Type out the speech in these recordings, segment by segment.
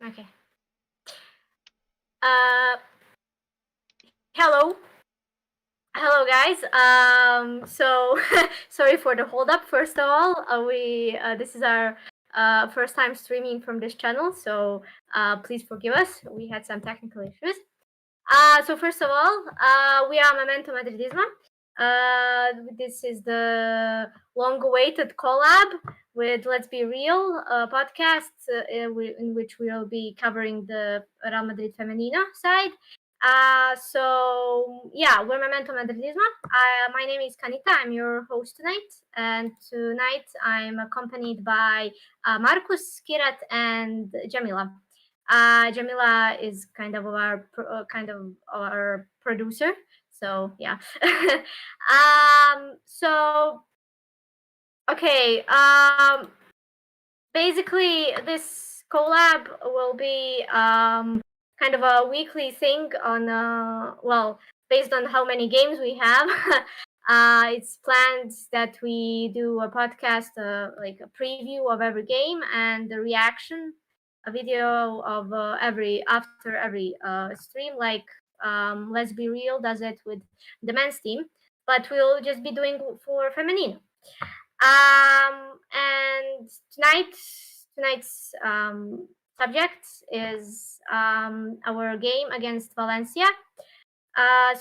Okay. Hello. Hello, guys. So sorry for the hold up. First of all, we this is our first time streaming from this channel, so please forgive us. We had some technical issues. So first of all, we are Memento Madridismo. This is the long-awaited collab with Let's Be Real podcast, in which we'll be covering the Real Madrid Femenino side. So yeah, we're Memento Madridismo. My name is Kanita. I'm your host tonight, and tonight I'm accompanied by Marcus, Kirat, and Jamila. Jamila is kind of our producer. So yeah. So okay. Basically, this collab will be kind of a weekly thing on based on how many games we have. It's planned that we do a podcast, like a preview of every game and the reaction, a video of after every stream, like Let's Be Real does it with the men's team, but we'll just be doing for Femenino. And tonight's subject is our game against Valencia.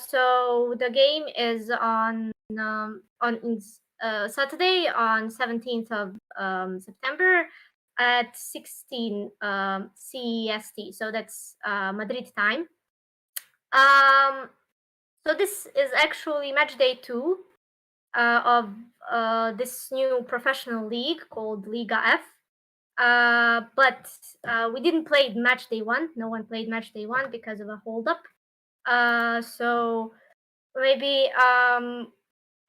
So the game is on Saturday on 17th of September at 16 CEST. So that's Madrid time. So this is actually match day 2 of this new professional league called Liga F. But we didn't play match day 1. No one played match day 1 because of a hold up. So maybe I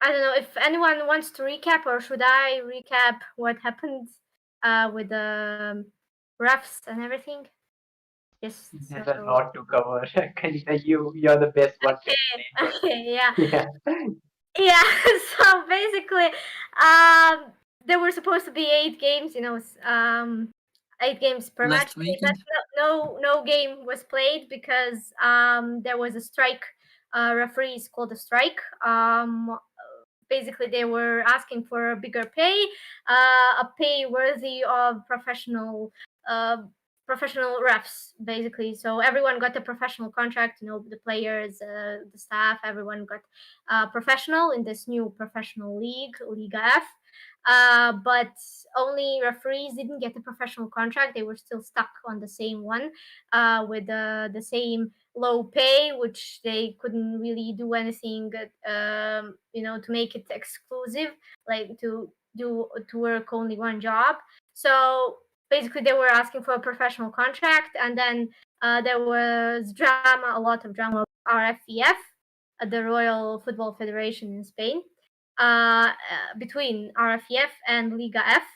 don't know if anyone wants to recap, or should I recap what happened with the refs and everything? Yes. There's a lot to cover. Kanita, you're the best one. Okay, yeah. Yeah. Yeah, so basically, there were supposed to be 8 games, 8 games per match. But no game was played because there was a strike. Referees called a strike. Basically, they were asking for a bigger pay, a pay worthy of professional refs, basically. So everyone got a professional contract, the players, the staff, everyone got professional in this new professional league, Liga F. But only referees didn't get a professional contract. They were still stuck on the same one, with the same low pay, which they couldn't really do anything, to make it exclusive, like to work only one job. So basically, they were asking for a professional contract, and then there was a lot of drama of RFEF, the Royal Football Federation in Spain, between RFEF and Liga F.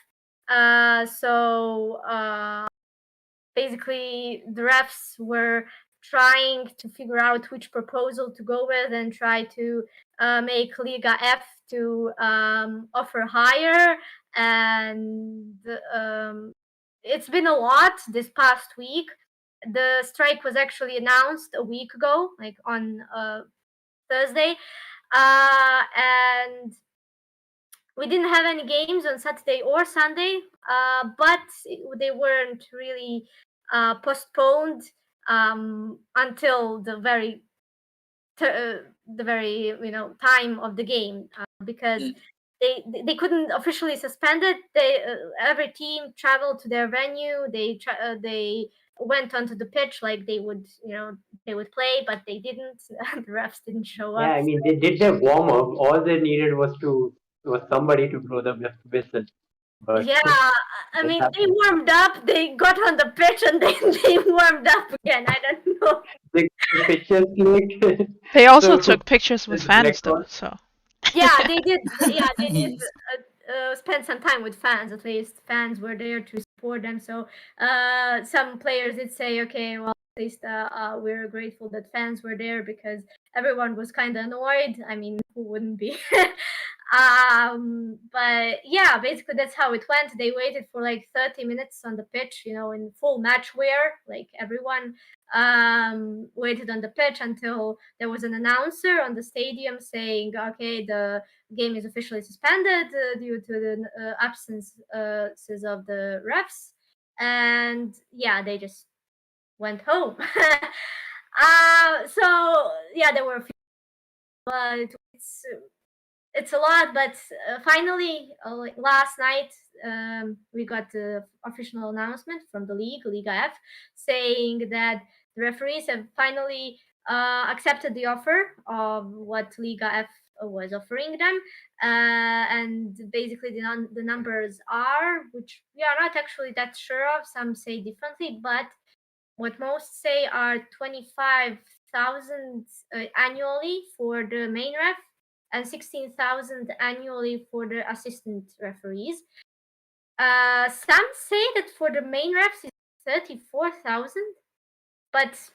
So basically, the refs were trying to figure out which proposal to go with and try to make Liga F to offer higher. And it's been a lot this past week. The strike was actually announced a week ago, like on Thursday, and we didn't have any games on Saturday or Sunday, but they weren't really postponed until the very time of the game, because they couldn't officially suspend it. Every team traveled to their venue. They went onto the pitch like they would play, but they didn't. The refs didn't show up. Yeah, I mean, they did their warm up. All they needed was somebody to blow the whistle. But yeah, I mean, they warmed up. They got on the pitch and then they warmed up again. I don't know. The pictures clicked. They also took pictures with fans, though. So yeah, they did. Yeah, they did spend some time with fans. At least fans were there to support them. So some players did say, okay, well, at least we're grateful that fans were there, because everyone was kind of annoyed. I mean, who wouldn't be? But yeah, basically that's how it went. They waited for like 30 minutes on the pitch, in full match wear, like everyone waited on the pitch until there was an announcer on the stadium saying, okay, the game is officially suspended due to the absences of the refs. And yeah, they just went home. So yeah, there were a few, but it's a lot. But finally, like last night, we got the official announcement from the league, Liga F, saying that the referees have finally accepted the offer of what Liga F was offering them, and basically the numbers are, which we are not actually that sure of. Some say differently, but what most say are 25,000 annually for the main ref and 16,000 annually for the assistant referees. Some say that for the main refs is 34,000, but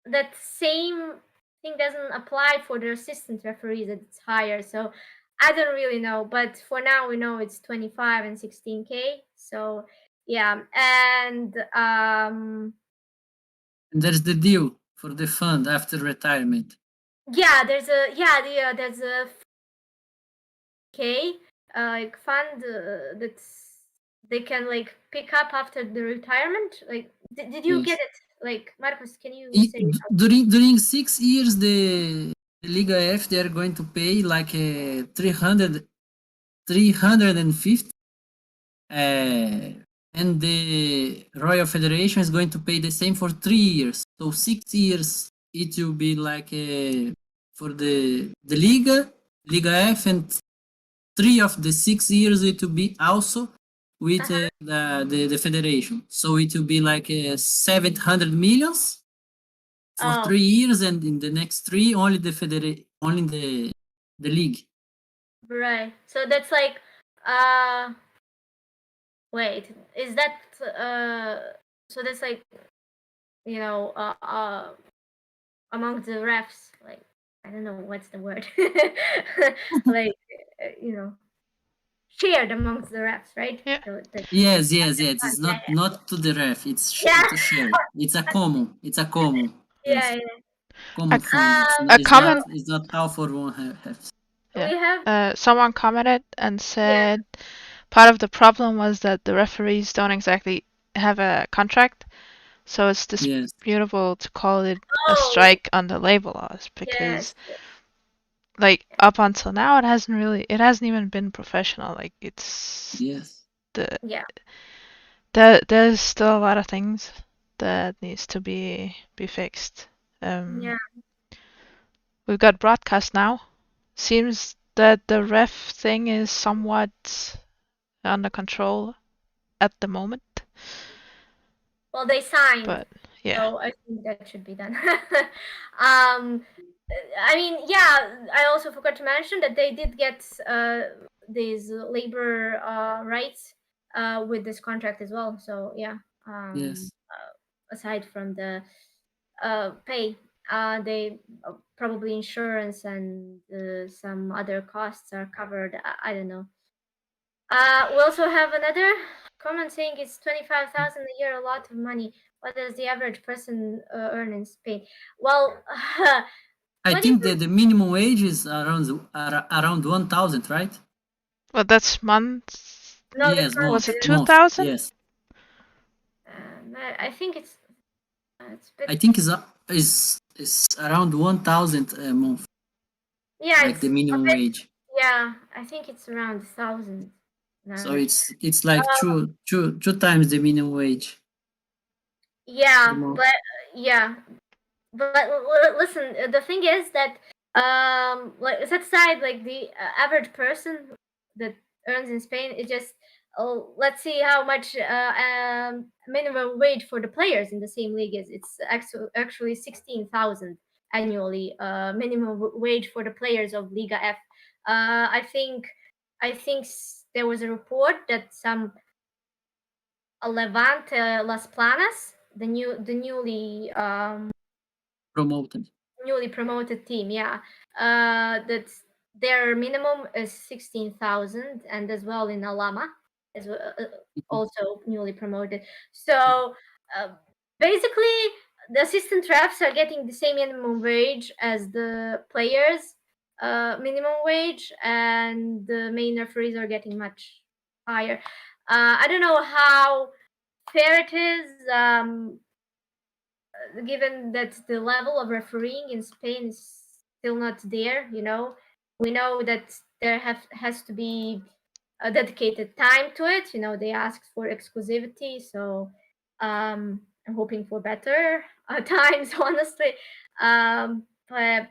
that same thing doesn't apply for the assistant referees, that it's higher. So I don't really know, but for now we know it's 25 and 16K. So yeah, and there's the deal for the fund after retirement. yeah, there's a K like fund that's they can like pick up after the retirement. Like, did you Yes. get it? Like, Marcus, can you say During 6 years, the Liga F, they are going to pay like 350, and the Royal Federation is going to pay the same for 3 years. So 6 years, it will be like for the Liga F, and 3 of the 6 years it will be also with the federation. So it will be like 700 millions for 3 years, and in the next 3 only the league. Right. So that's like wait, is that so that's like among the refs, like I don't know what's the word. Like shared amongst the refs, right? Yeah. So Yes. It's not to the ref. It's a share. It's a common. yeah, Yes. Common fund. A comment. It's not all for one half. We have Someone commented and said part of the problem was that the referees don't exactly have a contract, so it's disputable to call it a strike on the labor laws, because like up until now it hasn't even been professional. Like it's there's still a lot of things that needs to be fixed. We've got broadcast now. Seems that the ref thing is somewhat under control at the moment. Well, they signed, but yeah. So I think that should be done. I mean, yeah, I also forgot to mention that they did get these labor rights with this contract as well. So yeah, aside from the pay, they probably insurance and some other costs are covered. I don't know. We also have another comment saying it's 25,000 a year, a lot of money. What does the average person earn in Spain? Well, I think that the minimum wage is around 1,000, right? Well, that's months. No, yes, was it 2,000? Yes. I think it's. I think it's around 1,000 a month. Yeah, like the minimum wage. Yeah, I think it's around 1,000. So it's like two times the minimum wage. Yeah, but listen, the thing is that like set aside like the average person that earns in Spain is just let's see how much minimum wage for the players in the same league is. It's actually 16,000 annually minimum wage for the players of Liga F. I think there was a report that some Levante Las Planas, the newly promoted team, that their minimum is 16,000, and as well in Alama, as well, also newly promoted. So basically, the assistant refs are getting the same minimum wage as the players' minimum wage, and the main referees are getting much higher. I don't know how fair it is, given that the level of refereeing in Spain is still not there. We know that there has to be a dedicated time to it. They asked for exclusivity, so I'm hoping for better times, honestly. But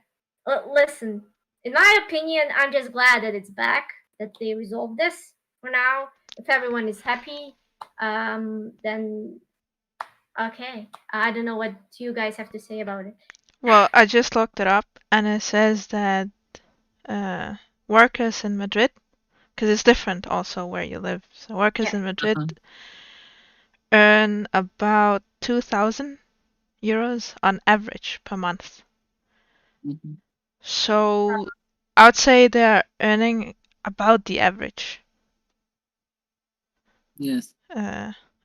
listen, in my opinion, I'm just glad that it's back, that they resolved this for now. If everyone is happy, then okay. I don't know what you guys have to say about it. Well, I just looked it up, and it says that workers in Madrid, because it's different also where you live. So workers in Madrid earn about 2,000 euros on average per month. So I would say they're earning about the average. Yes.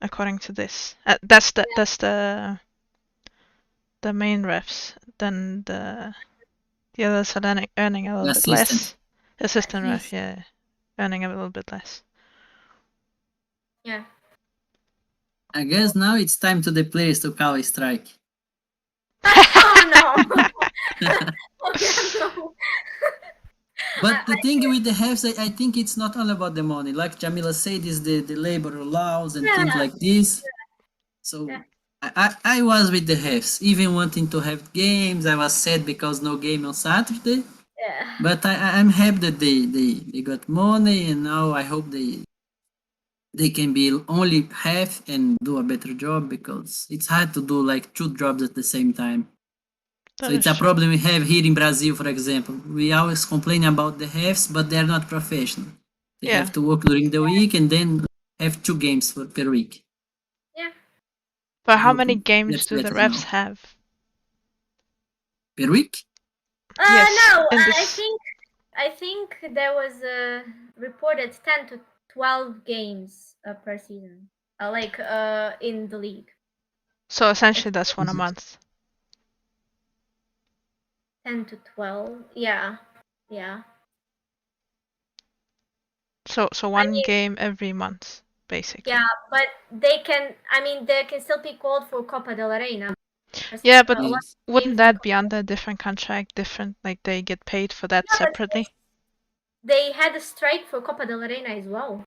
According to this, that's the main refs. Then the others are earning a little bit less. Assistant ref, yeah, earning a little bit less. Yeah. I guess now it's time to the players to call a strike. Oh no! Oh, yeah, no. But the thing with the halves, I think it's not all about the money. Like Jamila said, is the labor laws and things like this. So I was with the halves, even wanting to have games. I was sad because no game on Saturday. Yeah. But I'm happy that they got money, and now I hope they can be only half and do a better job, because it's hard to do like two jobs at the same time. So it's a problem we have here in Brazil, for example. We always complain about the halves, but they're not professional. They have to work during the week and then have two games per week. Yeah. But how many games do the refs have per week? Yes, no, in I this- think there was reported 10 to 12 games per season, like in the league. So essentially, that's one a month. 10 to 12, yeah. So one game every month, basically. Yeah, but they can still be called for Copa de la Reina. Yeah, but wouldn't that be under a different contract? Different, like they get paid for that separately? They had a strike for Copa de la Reina as well.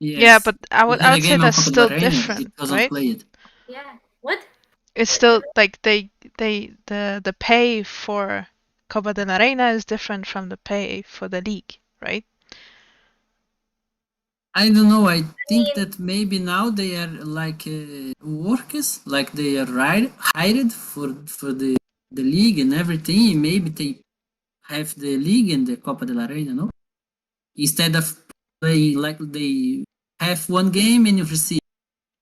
Yes. Yeah, but I would say that's still different, right? Played. Yeah. What? It's still like the pay for Copa de la Reina is different from the pay for the league, right? I don't know. I think that maybe now they are like workers, like they are hired for the league and everything. Maybe they have the league and the Copa de la Reina, no? Instead of playing, like they have one game and you receive,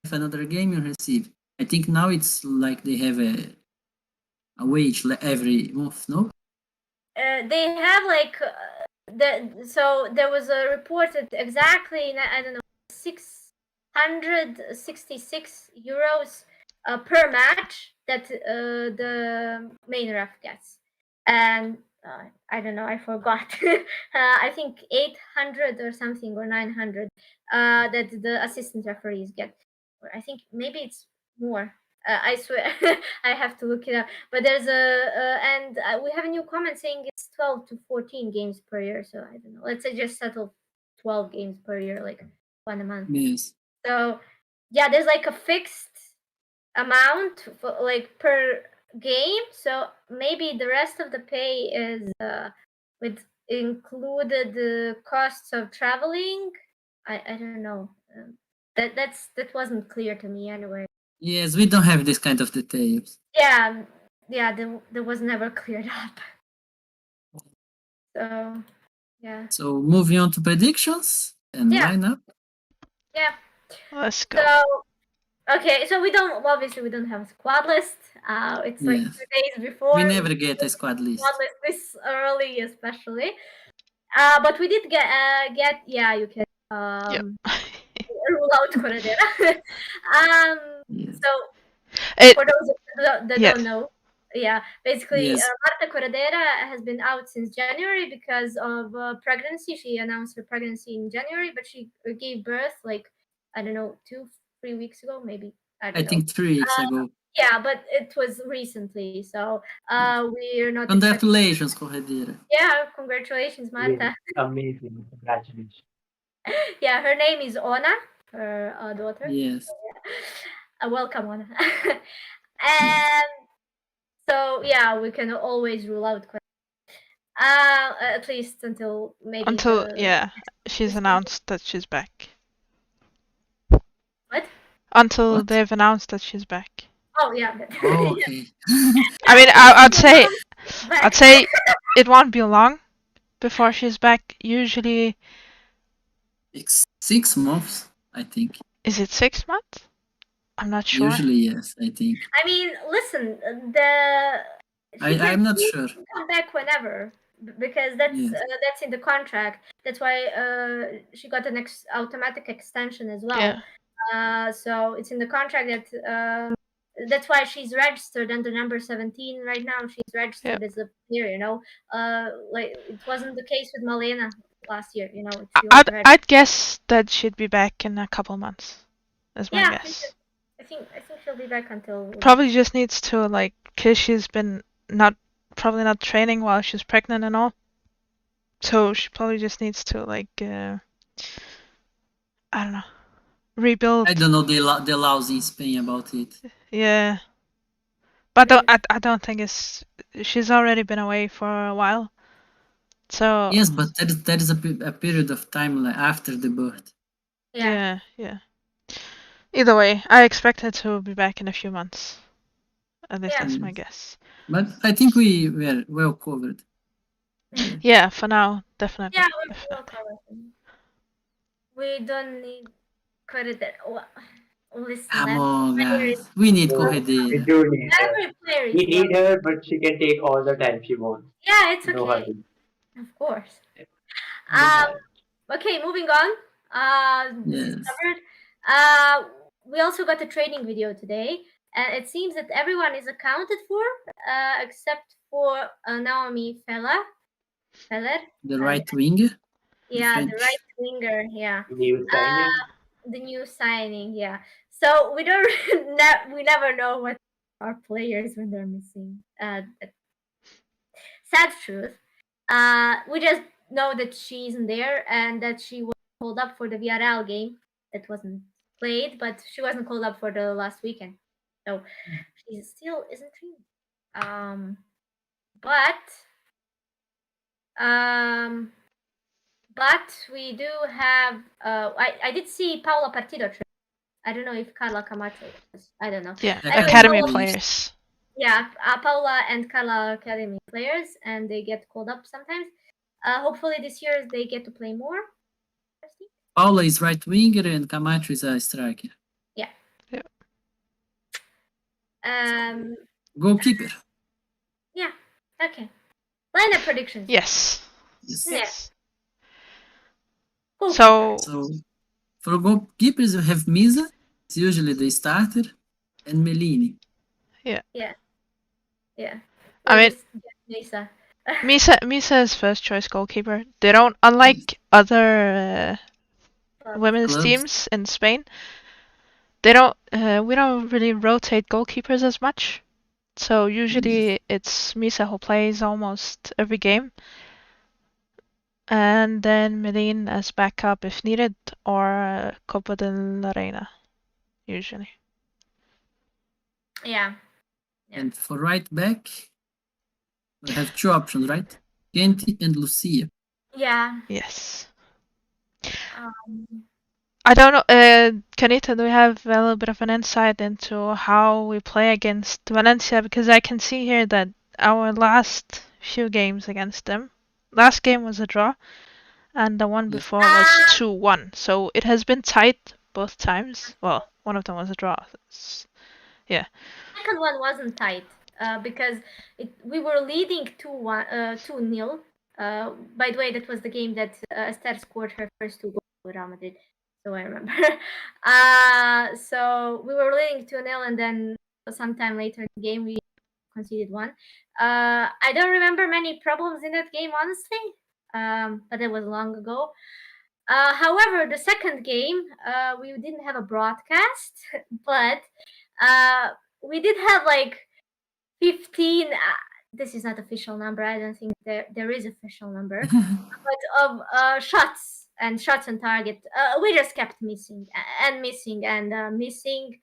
have another game you receive. I think now it's like they have a wage every month, no? They have like so there was a reported exactly, I don't know, 666 euros per match that the main ref gets, and I don't know, I forgot. I think 800 or something, or 900 that the assistant referees get. Or I think maybe it's more. I swear, I have to look it up. But there's and we have a new comment saying it's 12 to 14 games per year. So I don't know. Let's say just settle 12 games per year, like one a month. Yes. So yeah, there's like a fixed amount for, like, per game. So maybe the rest of the pay is with included the costs of traveling. I don't know. That wasn't clear to me anyway. Yes, we don't have this kind of details. Yeah, there was never cleared up. So, yeah. So moving on to predictions and lineup. Yeah. Let's go. So, okay, so we don't have a squad list. It's like 2 days before. We never get a squad list. Squad list this early, especially. But we did get yeah, you can rule out Corredera. Yes. So It, for those that yeah. don't know, yeah, basically, Yes. Marta Corredera has been out since January because of pregnancy. She announced her pregnancy in January, but she gave birth like, I don't know, 2-3 weeks ago, maybe. I I don't know. think 3 weeks ago. Yeah, but it was recently, so we're not expecting. Congratulations, Corredera. Yeah, congratulations, Marta. Amazing. Congratulations. Yeah, her name is Ona, her daughter. Yes. Welcome, Ona. And so yeah, we can always rule out at least until maybe Until, the she's announced that she's back. what? Until What? they've announced that she's back. Oh yeah. Oh, okay. I mean, I'd say Back. it won't be long before she's back. Usually, It's 6 months, I think. is it 6 months? I'm not sure. Usually, yes, I think. I mean, listen, I'm not sure. come back whenever because that's Yes. that's in the contract. That's why she got an automatic extension as well. Yeah. So it's in the contract that that's why she's registered under number 17 right now. She's registered as a player, you know. Like it wasn't the case with Malena last year, you know. She also had I'd guess that she'd be back in a couple months. That's my yeah, guess. I think she'll be back until Probably just needs to, like, cause she's been probably not training while she's pregnant and all. So she probably just needs to, like, I don't know, rebuild. I don't know the laws in Spain about it. Yeah. But I don't think she's already been away for a while. So Yes, but there is a period of time like after the birth. yeah. Either way, I expect her to be back in a few months. At least that's my guess. But I think we were well covered. Yeah, for now, definitely. Yeah, we're well covered. We don't need credit. Listen, Come on, guys. We need We Corredera. do need her. every player is We need her, but she can take all the time she wants. Yeah, it's No okay. hurry. Of course. No Okay, moving on. This is Yes. covered. We also got a training video today, and it seems that everyone is accounted for, except for Naomi Feller. The right winger. Yeah, the French. right winger. Yeah. New signing. The new signing. Yeah. So we don't. We never know what our players when they're missing. Sad truth. We just know that she isn't there and that she was called up for the Villarreal game that wasn't played, but she wasn't called up for the last weekend, so she still isn't training. But we do have. I did see Paula Partido. I don't know if Carla Camacho was. I don't know. Yeah, Anyway, academy Paula- players. Yeah, Paula and Carla academy players, and they get called up sometimes. Hopefully this year they get to play more. Paula is right winger and Camacho is a striker. Yeah. Goalkeeper. Yeah. Okay. Lineup predictions. Yes. Yes. So for goalkeepers, you have Misa. It's usually the starter, and Melini. Yeah. I mean, Misa. Misa is first choice goalkeeper. They don't, unlike other women's Clubs. teams in Spain. They don't. We don't really rotate goalkeepers as much. So usually it's Misa who plays almost every game. And then Medin as backup if needed, or Copa de la Reina, usually. Yeah. And for right back, we have 2 options, right? Kenti and Lucia. Yeah. Yes. I don't know, Canita, do you have a little bit of an insight into how we play against Valencia? Because I can see here that our last few games against them, last game was a draw, and the one before was 2-1. So it has been tight both times. Well, one of them was a draw. Yeah. The second one wasn't tight because we were leading 2-0, By the way, that was the game that Esther scored her first 2 goals for Real Madrid. So I remember. So we were leading 2-0, and then sometime later in the game we conceded 1. I don't remember many problems in that game, honestly, but it was long ago. However, the second game, we didn't have a broadcast, but we did have like 15. This is not official number. I don't think there is official number, but of shots on target. We just kept missing and missing and missing.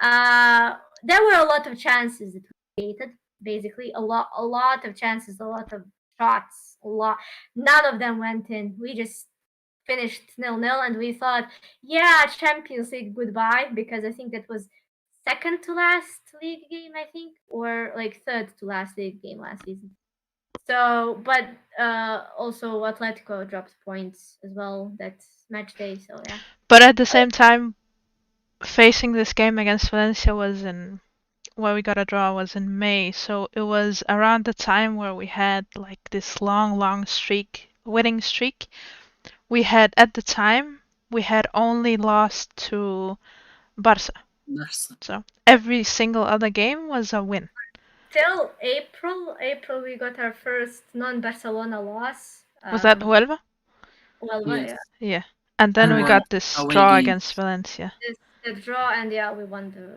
There were a lot of chances that we created. Basically, a lot of chances, a lot of shots, a lot. None of them went in. We just finished 0-0, and we thought, yeah, Champions League goodbye, because I think that was second to last league game, I think, or like third to last league game last season. So, but also Atletico dropped points as well that match day. So yeah. But at the same time, facing this game against Valencia was in where we got a draw was in May, so it was around the time where we had like this long winning streak. We had at the time we had only lost to Barca. So every single other game was a win. Till April we got our first non-Barcelona loss. Was that Huelva? Huelva, Yes. Yeah. And then we got this away draw game. against Valencia. The draw, and yeah, we won the.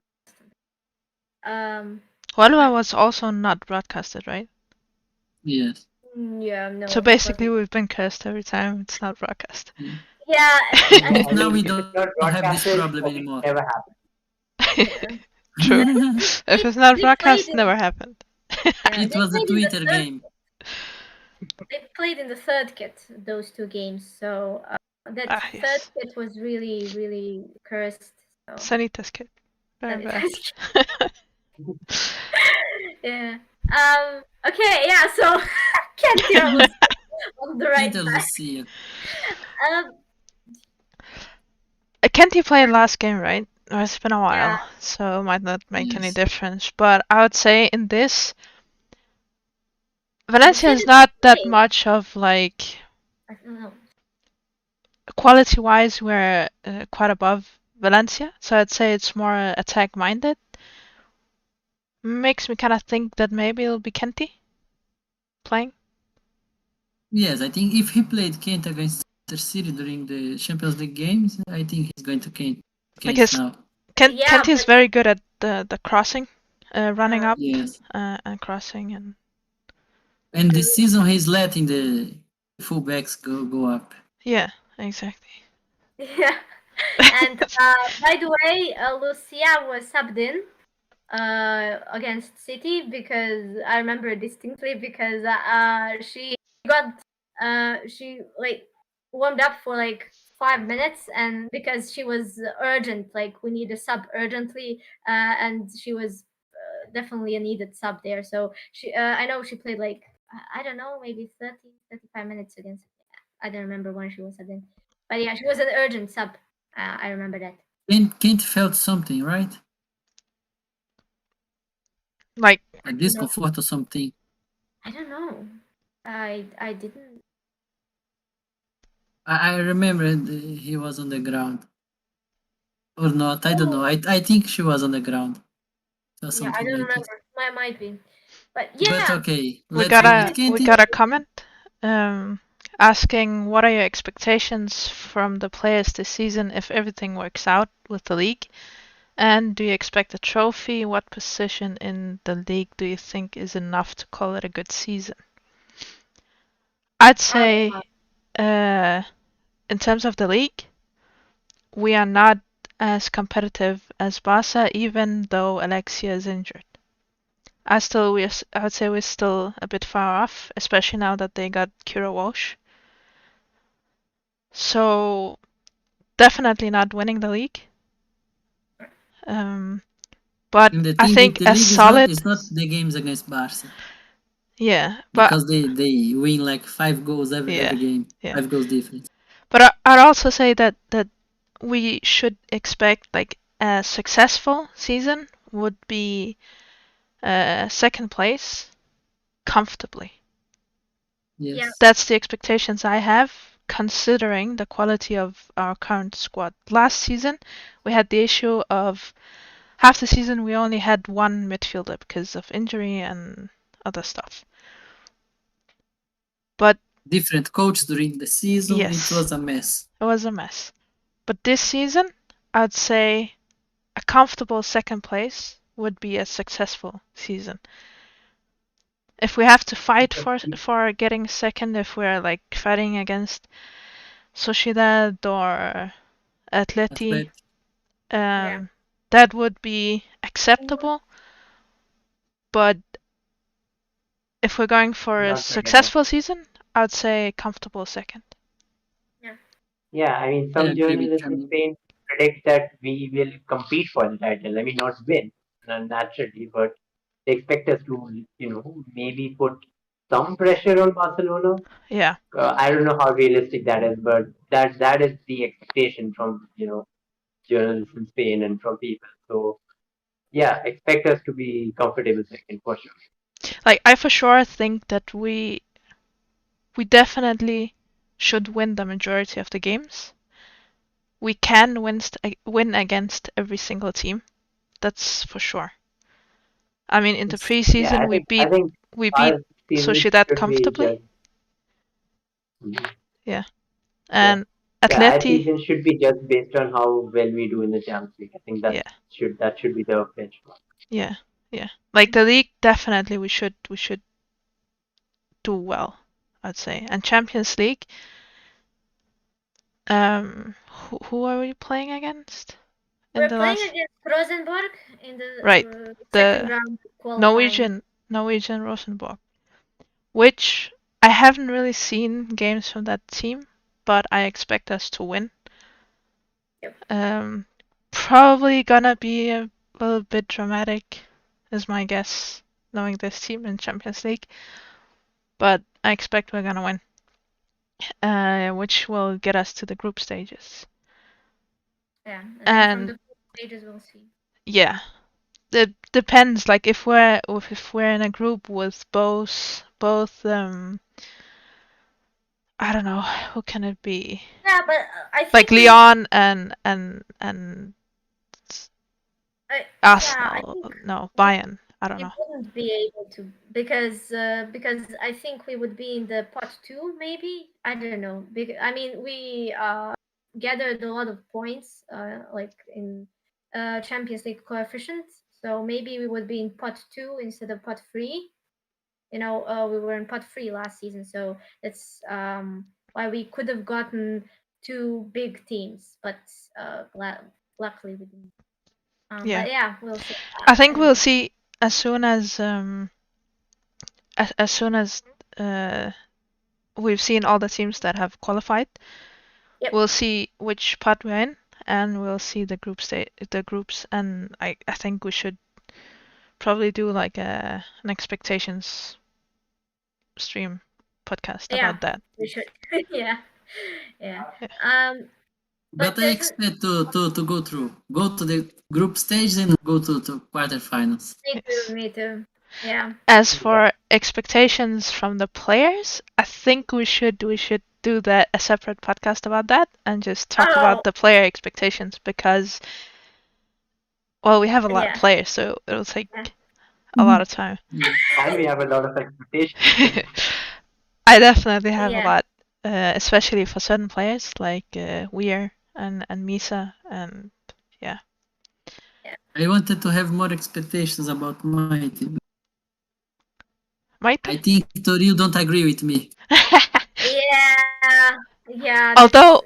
Huelva was also not broadcasted, right? Yes. Yeah, no. So basically, we've been cursed every time it's not broadcast. Yeah. But now we don't have this problem anymore. Never happened. True. If it's not They broadcast, played in- never happened. It was a Twitter game. They played in the third kit, those 2 games. So that yes. third kit was really, really cursed. So. Sanitas kid. Very bad. Yeah. Okay. Yeah. So Kentia was on the right Peter side. Lucia. Kenti played last game, right? It's been a while, Yeah. so it might not make any Yes. difference. But I would say in this, Valencia is didn't not that play. much of like I don't know. quality-wise. We're quite above Valencia, so I'd say it's more attack-minded. Makes me kind of think that maybe it'll be Kenti playing. Yes, I think if he played Kent against Manchester City during the Champions League games, I think he's going to Kent Because now. Yeah, Kenti is but- very good at the crossing, running up Yes. and crossing, And this season he's letting the fullbacks go up. yeah, exactly. Yeah. And by the way, Lucia was subbed in against City, because I remember distinctly, because she got she like warmed up for like 5 minutes, and because she was urgent, like we need a sub urgently, and she was definitely a needed sub there. So she I know she played like I don't know, maybe 35 minutes against. I don't remember when she was subbed in, but yeah, she was an urgent sub. I remember that. Kent felt something, right? Like A discomfort or something. I don't know. I didn't. I remember he was on the ground. Or not, I don't know. I think she was on the ground. Or Yeah, I something don't like remember. Might be. But But yeah, okay, we let's got go a with Kent. we got a comment asking what are your expectations from the players this season if everything works out with the league, and do you expect a trophy? What position in the league do you think is enough to call it a good season? I'd say in terms of the league, we are not as competitive as Barca, even though Alexia is injured. I would say we're still a bit far off, especially now that they got Kira Walsh. So definitely not winning the league. But And the I thing think with the as league solid. is not the games against Barca. Yeah, but Because they win like 5 goals every game. Yeah. 5 goals difference. But I'd also say that we should expect like a successful season would be second place comfortably. Yes. That's the expectations I have, considering the quality of our current squad. Last season, we had the issue of half the season we only had one midfielder because of injury and other stuff. But Different coach during the season. yes, It was a mess. it was a mess. But this season, I'd say a comfortable second place would be a successful season. If we have to fight for getting second, if we're like fighting against Sociedad or Atleti, that would be acceptable. But if we're going for a successful season, I'd say comfortable second. Yeah, I mean, I some agree with journalists in you. Spain predict that we will compete for the title. I mean, not win, naturally, but they expect us to, maybe put some pressure on Barcelona. Yeah. I don't know how realistic that is, but that is the expectation from journalists in Spain and from people. So yeah, expect us to be comfortable second for sure. Like I for sure think that we definitely should win the majority of the games. We can win against every single team. That's for sure. I mean, in the Yeah, preseason, we I think beat our season Sociedad should be comfortably. just. Yeah, and Yeah, our Atleti. season should be just based on how well we do in the Champions League. I think Yeah, that should be the benchmark. yeah. Like the league, definitely we should do well, I'd say. And Champions League, who are we playing against? We're playing against Rosenborg in Right, the second the round qualifying. Norwegian Rosenborg, which I haven't really seen games from that team, but I expect us to win. Yep. Probably gonna be a little bit dramatic, is my guess, knowing this team in Champions League. But I expect we're gonna win, which will get us to the group stages. Yeah, and then from the group stages we'll see. Yeah, it depends. Like if we're in a group with both I don't know, who can it be? Yeah, but I think Like Lyon and Arsenal. No, Bayern. I don't know. We wouldn't be able to because I think we would be in the pot 2 maybe. I don't know. I mean we gathered a lot of points like in Champions League coefficients. So maybe we would be in pot 2 instead of pot 3. We were in pot 3 last season, so that's why we could have gotten 2 big teams, but luckily we didn't. Yeah. But yeah, we'll see. I think we'll see as soon as we've seen all the teams that have qualified. Yep. We'll see which pot we're in, and we'll see the groups, and I think we should probably do like an expectations stream podcast about that. We should. yeah. But I expect to go to the group stage and go to quarterfinals. Me too. Yeah. As for expectations from the players, I think we should do a separate podcast about that and just talk about the player expectations because we have a lot of players, so it'll take a lot of time. And we have a lot of expectations. I definitely have a lot, especially for certain players like Weir and Misa, and yeah. I wanted to have more expectations about my team. I think Toril don't agree with me. Yeah. Although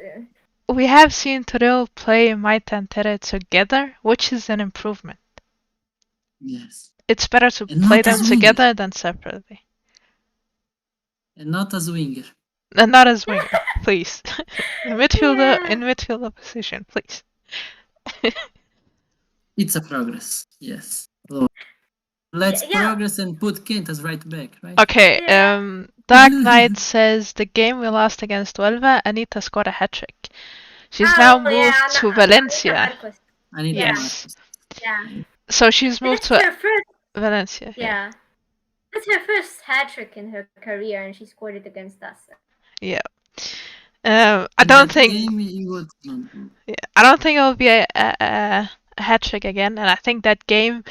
we have seen Toril play Maite and Tere together, which is an improvement. Yes. It's better to play them together than separately. And not as winger. And not as winger, please. in midfielder position, please. It's a progress, yes. So let's progress and put Kent as right back, right? Okay, Dark Knight says the game we lost against Huelva, Anita scored a hat-trick. She's now moved to Valencia. Anita yes. Yeah. So she's moved to Valencia. Yeah. That's her first hat trick in her career, and she scored it against us. Yeah. In I don't that think. game, it was not good. Yeah, I don't think it will be a hat trick again, and I think that game.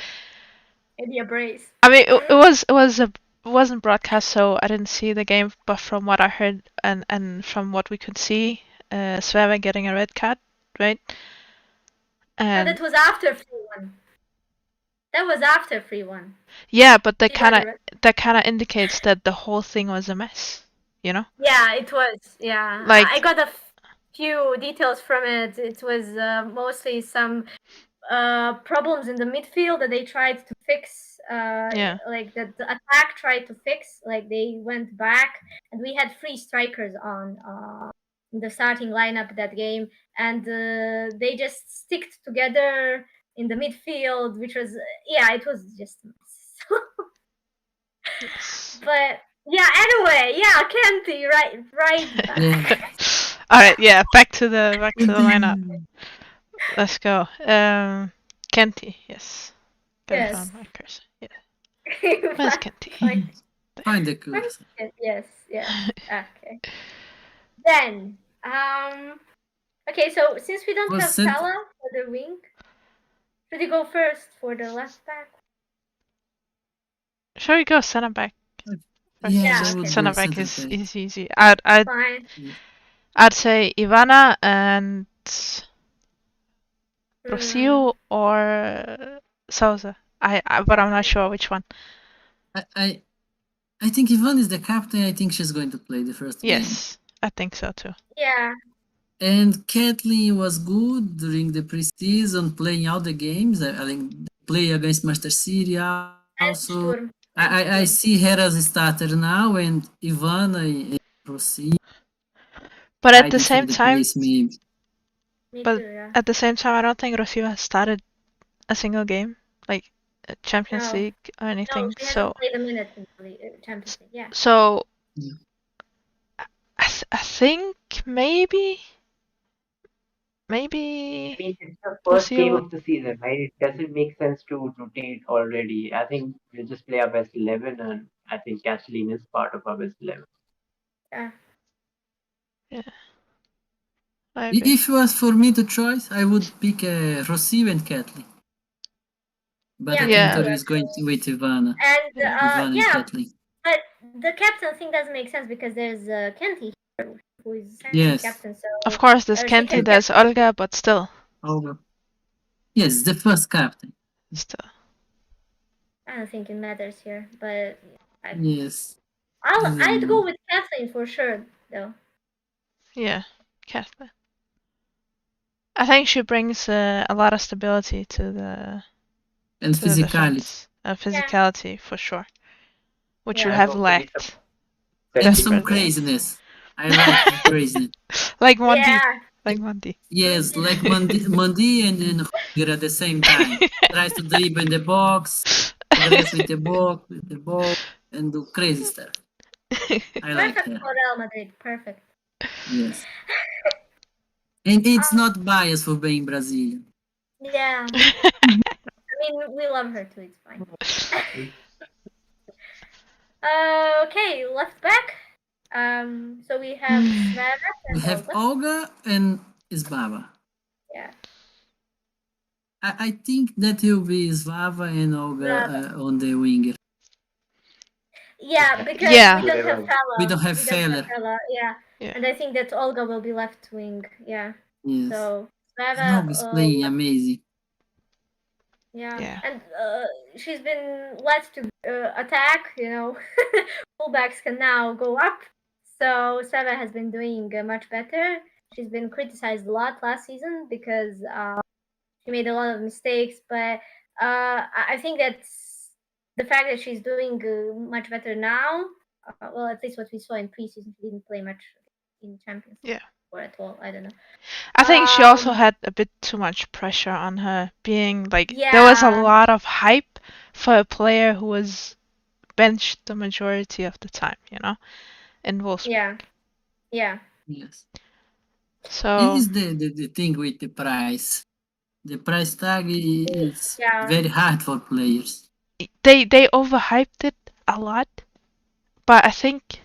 Maybe a brace. I mean, it wasn't broadcast, so I didn't see the game. But from what I heard and from what we could see, Sverre getting a red card, right? No, And that was after 3-1. That was after 3-1. yeah, but She got a red- that kind of indicates that the whole thing was a mess, you know? Yeah, it was. Yeah, Like- I got a few details from it. It was mostly some problems in the midfield that they tried to fix. Yeah. Like the attack tried to fix. Like they went back, and we had 3 strikers on in the starting lineup that game, and they just sticked together in the midfield, which was it was just a mess. Yes. But yeah, anyway, yeah, Kenty, right back. Yeah. All right, yeah, back to the lineup. Let's go. Kenty, yes. Gotta Yes. find my cursor. Yeah. Where's Kenty? Find the cursor. Yes. Okay. Then, okay, so since we don't Was have it- Salah for the wing, should we go first for the left back? Shall we go center back? Yeah, I would okay. go Center back center is back. easy. Fine. I'd say Ivana and Hmm. Rocio or Souza. But I'm not sure which one. I think Ivan is the captain. I think she's going to play the first game. Yes, I think so too. Yeah. And Kathleen was good during the preseason, playing all the games. I think play against Manchester City also. Sure. I see her as a starter now, and Ivana and Rossi. But at the fighting for same the time, place, maybe. Me But- too, yeah. at the same time, I don't think Rocio has started a single game, like a Champions No. League or No, anything. she hasn't So played a minute in the Champions League, yeah. so Yeah. I think maybe I mean, it's the first Rocio- game of the season, right? It doesn't make sense to rotate already. I think we'll just play our best 11, and I think Kathleen is part of our best 11. Yeah. I agree. If it was for me to choose, I would pick Rossi and Kathleen. But I Yeah. think is going to with Ivana. And Ivana and yeah, Kathleen. but the captain thing doesn't make sense because there's Kenty here who is Yes. captain. So Of course, there's she Kenty, can there's Olga, but still. Over. Yes, the first captain. I don't think it matters here, but Yes. I'd go with Kathleen for sure, though. Yeah, Kathleen. I think she brings a lot of stability to the And to the physicality. defense. Physicality for sure, which you Yeah. have Also, lacked. And some Desperately. craziness. I like the craziness. Like Mondi. Yeah, Like Mondi. Yes, like Mondi and then Roger at the same time. Tries to dribble in the box, progress with the ball, and do crazy stuff. I like perfect her. for Real Madrid. Perfect. Yes. And it's not biased for being Brazilian. Yeah. I mean, we love her too. It's fine. Okay, left back. So we have Sverre and We have Olga. Olga and Isbaba. Yeah. I think that will be Svava and Olga on the winger. Yeah, because Yeah. we don't have Fella. We don't have Feller. Yeah. Yeah. And I think that Olga will be left wing. Yeah. Yes. So Sverre. And Olga's playing amazing. Yeah. And she's been led to attack. You know, fullbacks can now go up. So Sverre has been doing much better. She's been criticized a lot last season because she made a lot of mistakes. But I think that's the fact that she's doing much better now. Well, at least what we saw in preseason, she didn't play much in Champions League or at all. I don't know. I think she also had a bit too much pressure on her, being like there was a Yeah. lot of hype for a player who was benched the majority of the time, you know, in Wolfsburg. Yeah. Yeah. Yes. So It is the thing with the price. The price tag is Yeah. very hard for players. they overhyped it a lot, but I think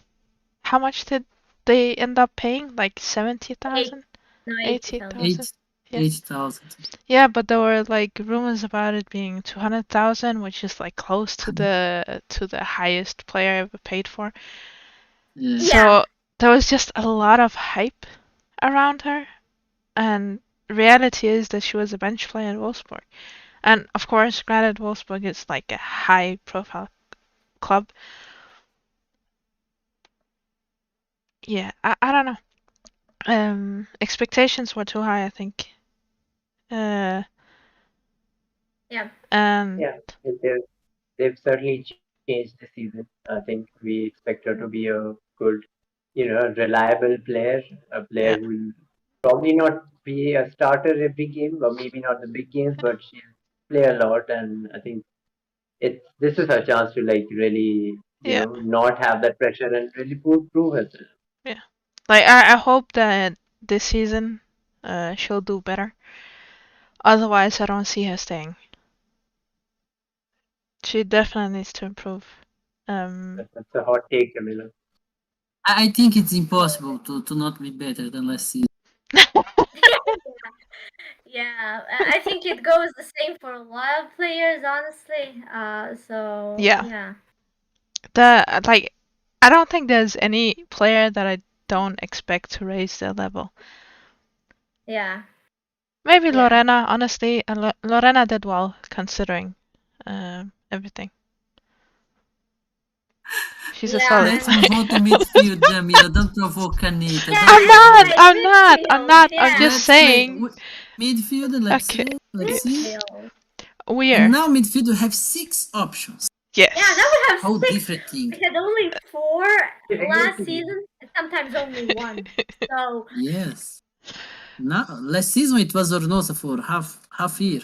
how much did they end up paying? Like 70,000, No, 80,000. Yeah. 80,000. Yeah, but there were like rumors about it being 200,000, which is like close to the highest player I ever paid for. Yeah. So there was just a lot of hype around her, and reality is that she was a bench player in Wolfsburg. And of course, granted, Wolfsburg is like a high-profile club. Yeah, I don't know. Expectations were too high, I think. Yeah. And Yeah, they've certainly changed the season. I think we expect her to be a good, reliable player, a player yeah, who will probably not be a starter every game, or maybe not the big games, but she'll play a lot. And I think this is her chance to like really, yeah, not have that pressure and really prove herself. yeah. Like I hope that this season, she'll do better. Otherwise, I don't see her staying. She definitely needs to improve. That's a hot take, Camilla. I think it's impossible to not be better than last season. Yeah, I think it goes the same for a lot of players, honestly. So Yeah. I don't think there's any player that I don't expect to raise their level. Yeah. Maybe Yeah. Lorena, honestly, and Lorena did well considering everything. She's a Yeah, solid Let's player. move on to midfield, Jamila. Don't provoke Anita. Yeah, Don't I'm not. provoke. I'm not. I'm midfield, not. I'm yeah. just Let's play saying. midfield. Let's Okay. say. Let's see. Midfield. And We're. now midfield we have 6 options. Yeah, now Yes. we have How 6. different thing. We had only 4 last Seriously. season, and sometimes only 1. So Yes. Now last season it was Ornosa for half year.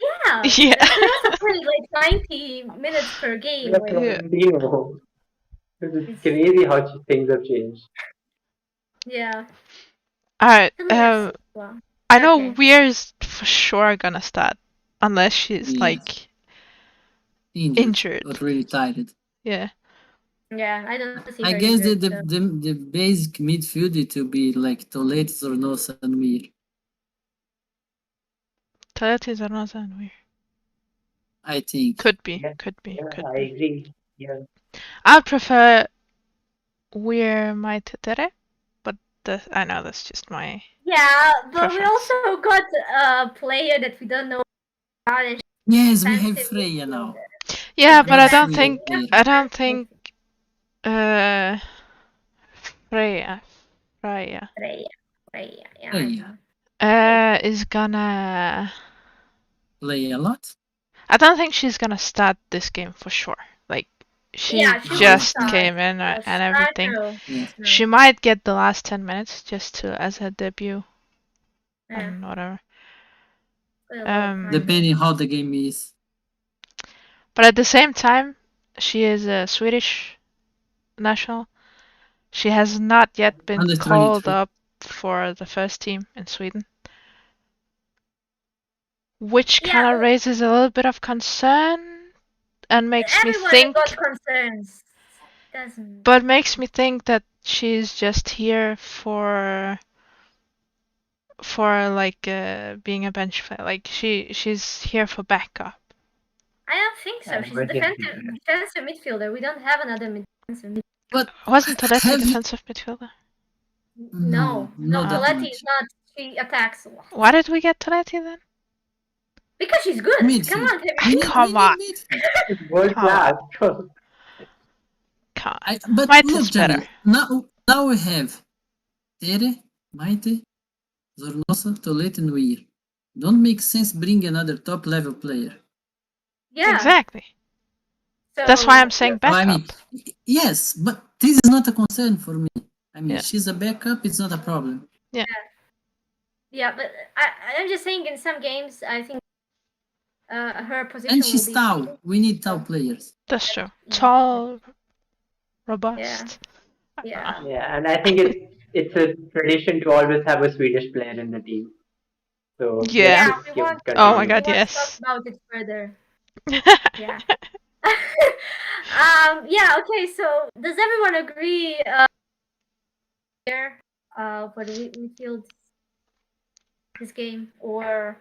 yeah, Yeah. we also played like 90 minutes per game. Yeah, Like, Yeah. Femenino. It's crazy how things have changed. yeah. Alright. Well, I know okay. Weir's for sure gonna start, unless she's Yes. like Injured or really tired. Yeah. Yeah, I don't see I her guess injured, the basic midfield it will be like Toledo, Zornosa, and Weir. Toledo's are not that weird. I think. Could be. Yeah, Could be. yeah, Could I be. agree. Yeah. I'd prefer Weir my Tetere, but I know that's just my. Yeah, but we Preference. also got a player that we don't know about, and Yes, we have defensive Freya now. Yeah, but I defensive don't think. player. I don't think. Freya. Freya, yeah. Freya. Is gonna. Play a lot. I don't think she's gonna start this game for sure. Like, she Yeah, she will just start. came in She'll and start everything. to- Yeah. She might get the last 10 minutes just to as her debut Yeah, and whatever. Depending how the game is. But at the same time, she is a Swedish national. She has not yet been Under called 23. up for the first team in Sweden, which kind of raises a little bit of concern and makes me everyone think. got concerns. Doesn't. But makes me think that she's just here for like being a bench player. Like she's here for backup. I don't think so. She's a defensive midfielder. We don't have another defensive midfielder. But Wasn't Toletti have you- defensive midfielder? No, not that Toletti much. is not. She attacks a lot. Why did we get Toletti then? Because she's good. Midfield. Come on, We need Come on. midfield. World class. Come But Might look, is better. Jamil, now we have Tere, Maite, Zornosa, Toledo, and Weir. Don't make sense bring another top level player. Yeah. Exactly. So, That's why I'm saying So, I backup. mean, yes, but this is not a concern for me. I mean, Yeah. she's a backup, it's not a problem. Yeah, but I'm just saying in some games, I think her position And she's will be tall. We need tall players. That's true. Yeah. Tall, robust. Yeah. Yeah, and I think it's a tradition to always have a Swedish player in the team. So Yeah. let's just we want. Oh my continue. God, we want yes. to talk about it further. Yeah. Yeah. Okay. So, does everyone agree? Here, for the midfield this game, or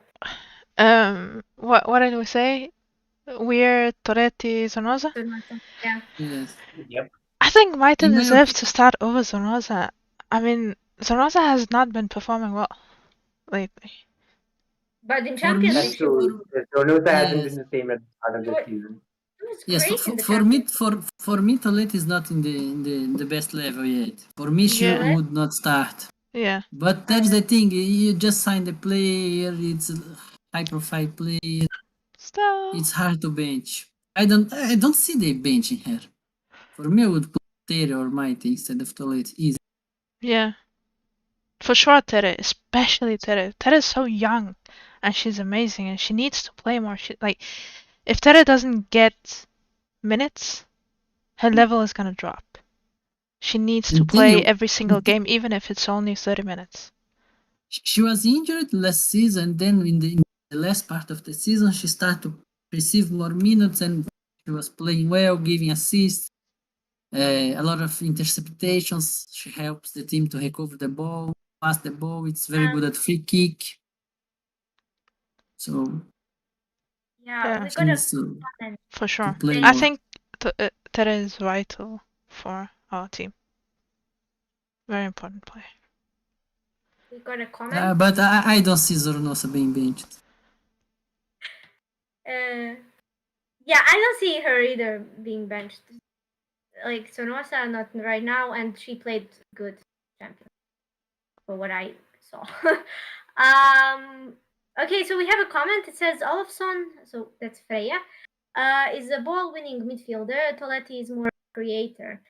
What did we say? We're Toretti Sonosa? yeah. Yes. Yep. I think Maite In my deserves to start over Sonosa. I mean, Sonosa has not been performing well lately. But in For me, championship, That's true. Sonosa hasn't been yes, the same at the start of it the was, season. it was yes. great in the For me, championship. for me, Tolet is not in the best level yet. For me, she Yeah. Really? would not start. Yeah. But that's the thing. You just signed a player. It's a high profile player. Still. It's hard to bench. I don't see they benching her. For me, I would put Tere or Mighty instead of Tolet. Easy. Yeah. For sure, Tere. Especially Tere. Tere is so young. And she's amazing. And she needs to play more. If Tere doesn't get minutes, her level is gonna drop. She needs to And tell play you, every single game, even if it's only 30 minutes. she was injured last season. Then in the last part of the season, she started to receive more minutes and she was playing well, giving assists, a lot of interceptations. She helps the team to recover the ball, pass the ball. It's very good at free kick. So Yeah, Yeah. we she got a needs to For sure. play I more. think Tere is vital for our team. Very important player. we got a comment. But I don't see Zornosa being benched. Yeah, I don't see her either being benched. Like Sonosa, not right now, and she played good champion for what I saw. Okay, so we have a comment. It says Olafsson, so that's Freya, is a ball-winning midfielder. Toletti is more a creator.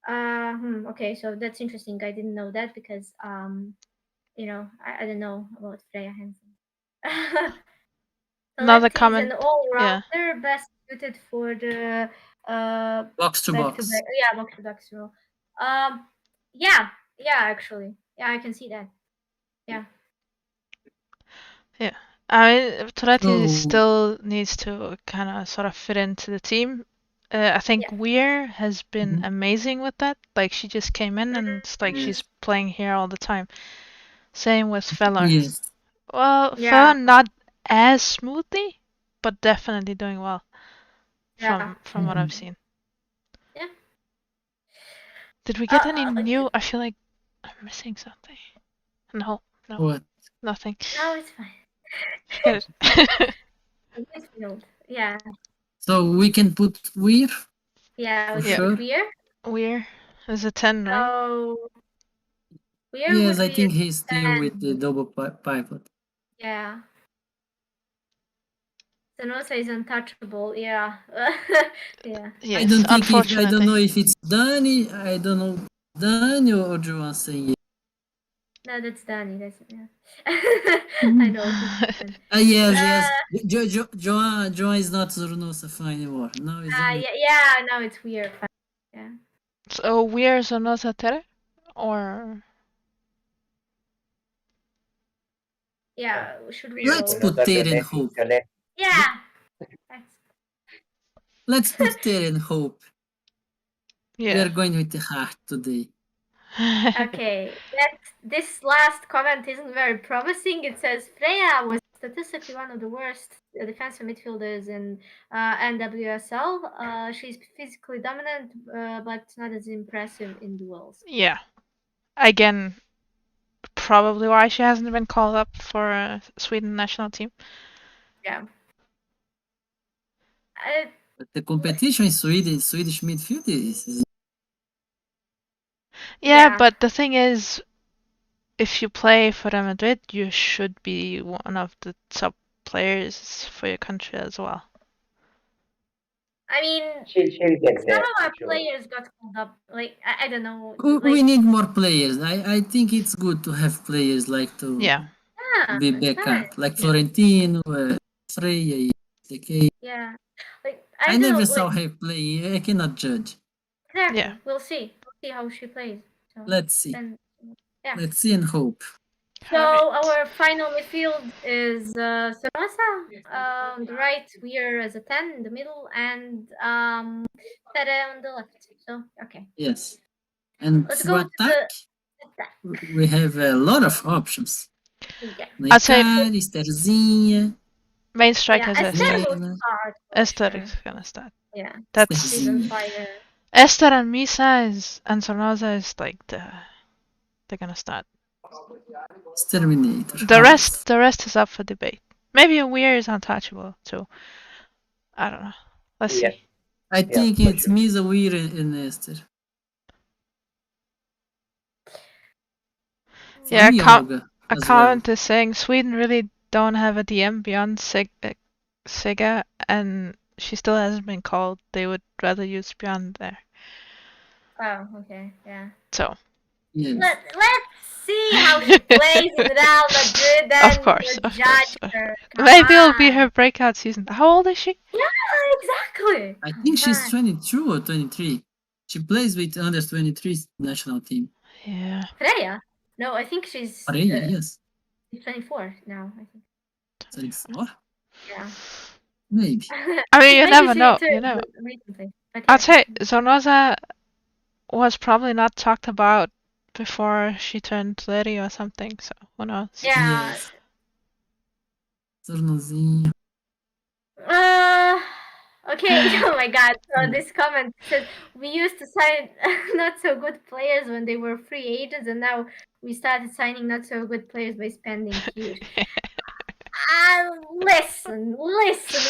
Okay, so that's interesting. I didn't know that because I don't know about Freya Hansen. Another Toletti is comment. an all-rounder, Yeah. best suited for the Box to back to box. back. Yeah, box to box role. Yeah, actually, yeah, I can see that. Yeah. Yeah. I mean, Toretti So still needs to kind of sort of fit into the team. I think Yeah. Weir has been Mhm. amazing with that. Like, she just came in and it's like she's yes, playing here all the time. Same with Feller. yes. Well, Yeah. Feller not as smoothly, but definitely doing well Yeah. from what I've seen. Yeah. Did we get any Okay. new? I feel like I'm missing something. No, What? nothing. No, it's fine. Good. Midfield. Yeah. So we can put Weir Yeah, for we can Yeah. put sure. Weir. Weir is a 10, right? So Weir Yes, would I be a think he's still 10. with the double pivot. Yeah. Sanosa is untouchable. Yeah. Yeah. I Yes, don't think if I don't unfortunately. know if it's Dani. I don't know Dani or Joan saying it. No, that's Danny. That's yeah. I know. Yes. Joan is not Zornosa fan anymore. Now it's only Yeah. Now it's weird. Yeah. So Weir Sonosa Tere? Or Yeah. Should we Let's vote? put Tere and Hope. Yeah. That's, Let's put Tere and Hope. We yeah. are going with the heart today. okay. This last comment isn't very promising. It says Freya was statistically one of the worst defensive midfielders in NWSL. She's physically dominant, but not as impressive in duels. Yeah. Again, probably why she hasn't been called up for Sweden national team. Yeah. But the competition in Swedish midfield is Yeah, but the thing is, if you play for Real Madrid, you should be one of the top players for your country as well. I mean, She'll get some there. of our Sure. players got called up. Like I don't know. we need more players. I think it's good to have players like to Yeah. be it's back nice. up, like Florentino, Freya, the case. Yeah. Like I don't never know, saw like, her play. I cannot judge. exactly. Yeah. We'll see. We'll see how she plays. So Let's see. then, yeah. Let's see and hope. So Alright. our final midfield is Sonosa. On the right, we are as a 10 in the middle, and Tere on the left. So okay. Yes. And Let's to go to attack, the we have a lot of options. yeah. I'd say Neymar, Estherzinha, main strike Yeah, is Esther Esther. will Helena, start. for Esther sure. is gonna start. Yeah, That's she's on Estherzinha, fire. Esther and Misa is and Sonoza is like they're gonna start. Exterminator, The always. rest is up for debate. Maybe Weir is untouchable too. I don't know. Let's Yes. see. I Yeah, think for it's sure. Misa, Weir, and Esther. For Yeah, me, Olga a as well. comment is saying Sweden really don't have a DM beyond Sega, and she still hasn't been called. They would rather use beyond there. Oh, okay, yeah. So. Yes. Let's see how she plays in Real Madrid. Then Of course, we'll of judge course. her. Maybe it'll be her breakout season. How old is she? Yeah, exactly. I think she's 22 or 23. She plays with under 23 national team. Yeah. Freya? No, I think she's Freya, yes. 24 now. I think. 24? Yeah. Maybe. I mean, you Maybe never she know. turned You never. recently. But I'd yeah, say Zonoza was probably not talked about before she turned 30 or something. So who knows? yeah. Yes. Tornozinho. Okay. Oh my God. So this comment says we used to sign not so good players when they were free agents, and now we started signing not so good players by spending huge. Listen.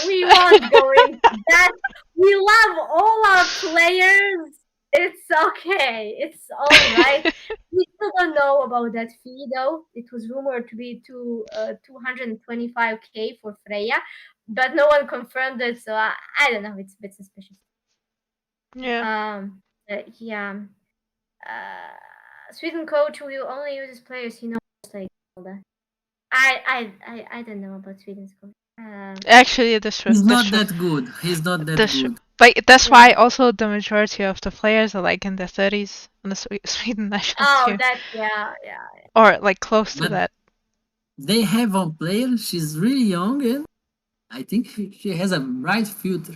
We won't go into that. We love all our players. It's okay. It's all right. We still don't know about that fee, though. It was rumored to be 225K for Freya, but no one confirmed it. So I don't know. It's a bit suspicious. Yeah. Yeah. Sweden coach will only use players he knows, like all that. I don't know about Sweden's coach. Actually, that's true. He's That's not true. that good. He's not that That's true. good. Like that's Yeah. why also the majority of the players are like in their 30s on the Sweden national Oh, team, that yeah. or like close to But that. they have one player. She's really young, and I think she has a bright future.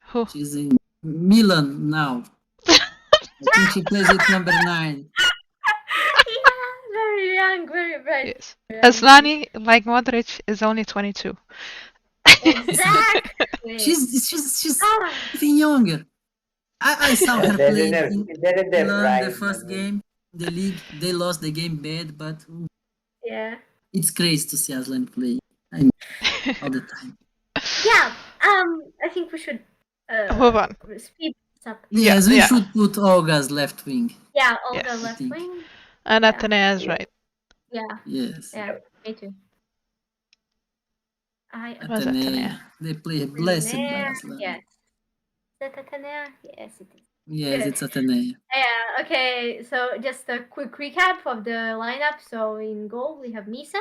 Who? She's in Milan now. I think she plays with number 9. Yeah, very young, very bright. Yes. Aslani, like Modric, is only 22. Exactly. She's Ah, even younger. I saw her They're play in their, in they're in their Milan the prime. first game. The league, they lost the game bad, but yeah. it's crazy to see Aslan play. I mean, all the time. Yeah. I think we should Move on. speed this up. Yes, we yeah. should put Olga's left wing. Yeah, Olga Yes. left think. wing. And Yeah. Atenea is right. Yeah, Yes. yeah, me too. Was Atenea. They play blessed by Atenea, Aslan. yes. Is that Atenea? Yes, it is. Yes, Good. it's Atenea. Yeah, okay. So just a quick recap of the lineup. So in goal we have Misa.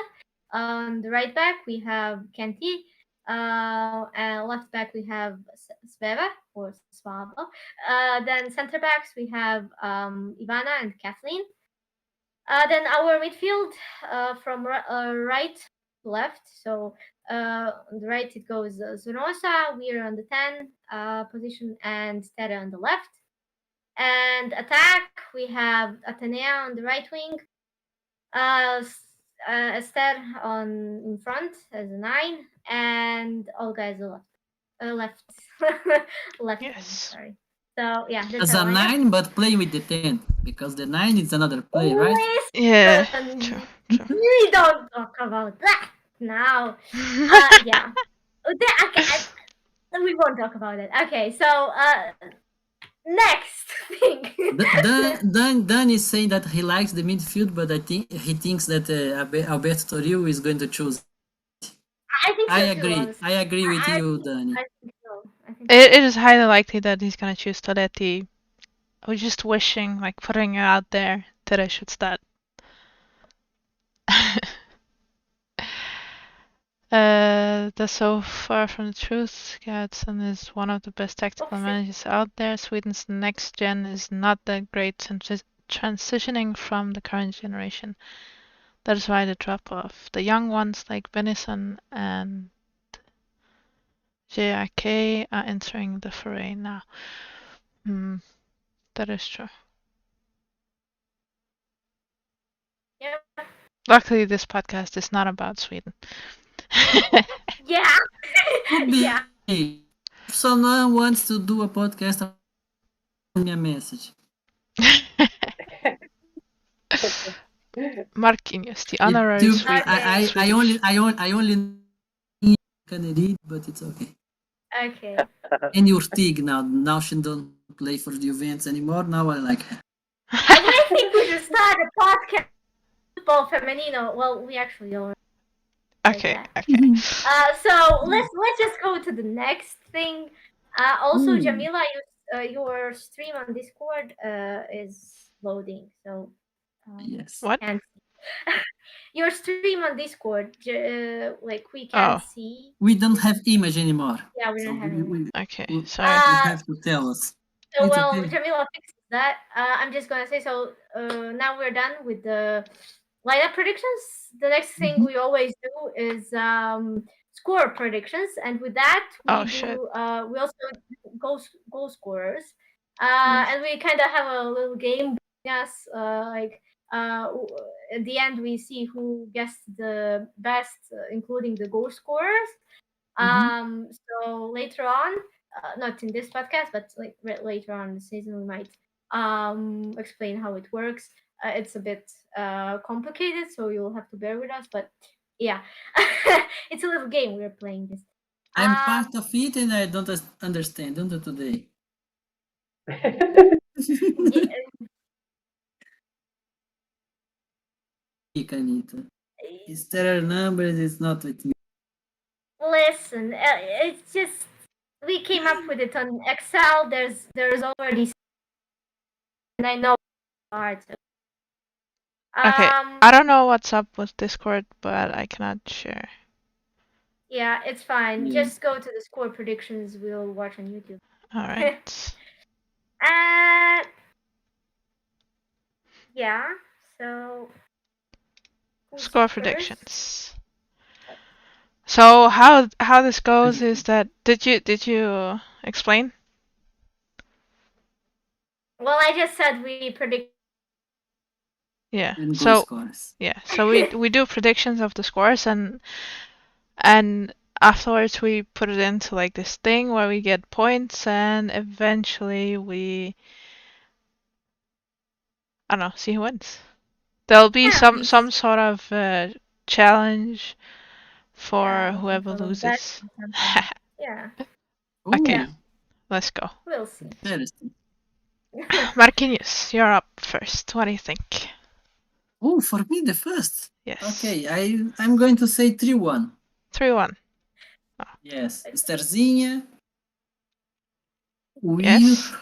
On the right back we have Kenti. And left back we have Sveva or Svava. Then center backs we have Ivana and Kathleen. Then our midfield from right to left. So on the right it goes Zunosa, we're on the 10 position, and Stera on the left. And attack, we have Atenea on the right wing, Esther on in front as a 9, and Olga as a left. Left wing, Yes. sorry. So yeah, that's As our a lineup. 9, but playing with the 10. Because the 9 is another player, right? Yeah. Listen, True. we don't talk about that now. Yeah. We won't talk about it. Okay, so next thing. Dan is saying that he likes the midfield, but I think he thinks that Alberto Toril is going to choose. I think so I too, agree. honestly. I agree with you, Danny. I think so. It is highly likely that he's gonna choose Toletti. I was just wishing, like putting it out there, that I should start. That's so far from the truth. Gadsden is one of the best tactical managers out there. Sweden's next gen is not that great, transitioning from the current generation. That is why the drop off. The young ones like Benison and JRK are entering the foray now. That is true. Yeah. Luckily, this podcast is not about Sweden. Yeah. Could be. Yeah. If someone wants to do a podcast, send me a message. Marquinhos, the honorary Swede. I only can read, but it's okay. Okay. And your Tig now. Now she don't play for the Juventus anymore. Now I like her. I think we should start a podcast football Femenino. Well, we actually are. Okay, Like okay. So let's just go to the next thing. Also, Ooh. Jamila, your stream on Discord is loading, so Yes. What? can't see. Your stream on Discord, like we can't see. We don't have image anymore. Yeah, we don't have image. Okay, You sorry. have to tell us. So It's well, okay. Jamila fixes that. I'm just gonna say so. Now we're done with the lineup predictions. The next thing we always do is score predictions, and with that we shit. we also do goal scorers, Yes. and we kind of have a little game. Yes, like at the end we see who guessed the best, including the goal scorers. So later on, not in this podcast, but like later on in the season, we might explain how it works. It's a bit complicated, so you'll have to bear with us. But yeah, it's a little game we're playing this. I'm part of it and I don't understand until today. Anita. Is there a number? It's not with me. Listen, it's just we came up with it on Excel. There's already, and I know it's hard. So. Okay, I don't know what's up with Discord, but I cannot share. Yeah, it's fine. Yeah. Just go to the score predictions we'll watch on YouTube. All right. Yeah. So. Score predictions. So how this goes is that did you explain? Well, I just said we predict. Yeah. And So scores. yeah. So we do predictions of the scores and afterwards we put it into like this thing where we get points and eventually we I don't know, see who wins. There'll be some sort of challenge for whoever loses. Yeah. Okay. Yeah. Let's go. We'll see. Interesting. Marquinhos, you're up first. What do you think? Oh, for me the first. Yes. Okay, I'm going to say 3-1. 3-1. Oh. Yes. Estherzinha. Weir. Yes.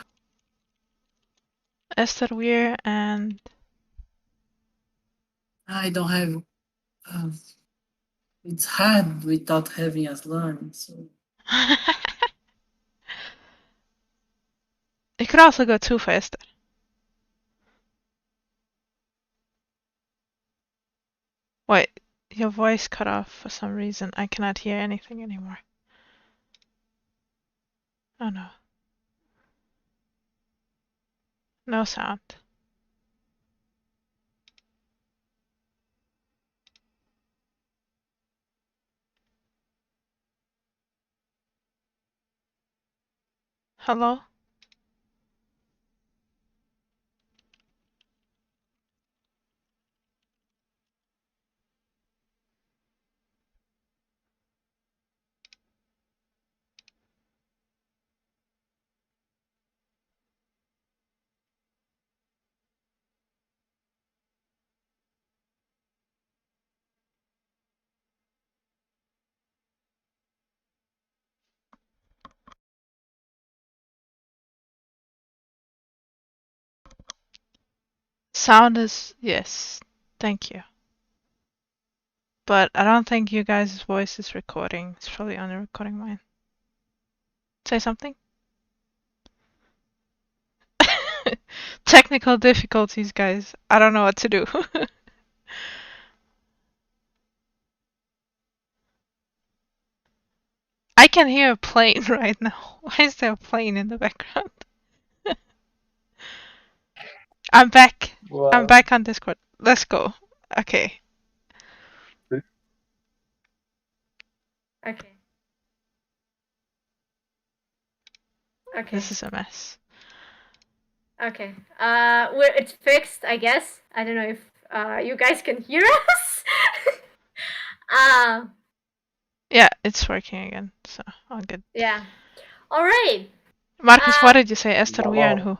Esther Weir and I don't have. It's hard without having Aslan. So. You could also go 2 for Esther. Wait, your voice cut off for some reason. I cannot hear anything anymore. Oh no. No sound. Hello? Sound is yes. Thank you. But I don't think you guys' voice is recording. It's probably only recording mine. Say something? Technical difficulties, guys. I don't know what to do. I can hear a plane right now. Why is there a plane in the background? I'm back. I'm Wow. back on Discord. Let's go. Okay. Okay. Okay. This is a mess. Okay. It's fixed, I guess. I don't know if you guys can hear us. Yeah, it's working again. So all good. Yeah. All right. Marcus, what did you say? Esther, we are and Wow. who?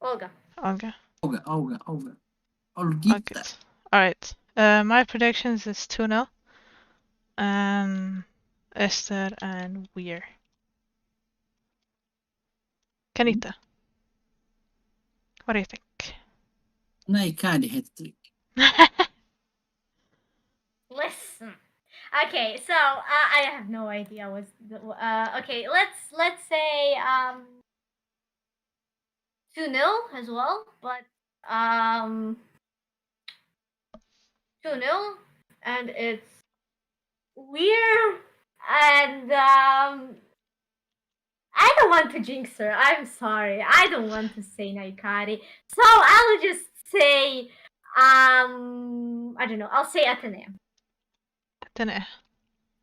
Olga. Olga. Olga. Oh, Olgita. good. All right. My predictions is 2-0. Esther and Weir. Kanita. What do you think? Naikari hat-trick. Listen. Okay, so I have no idea what's okay, let's say 2-0 as well, but 2-0, and it's weird, and I don't want to jinx her. I'm sorry. I don't want to say Naikari. So I'll just say I don't know. I'll say Atenea. Atenea.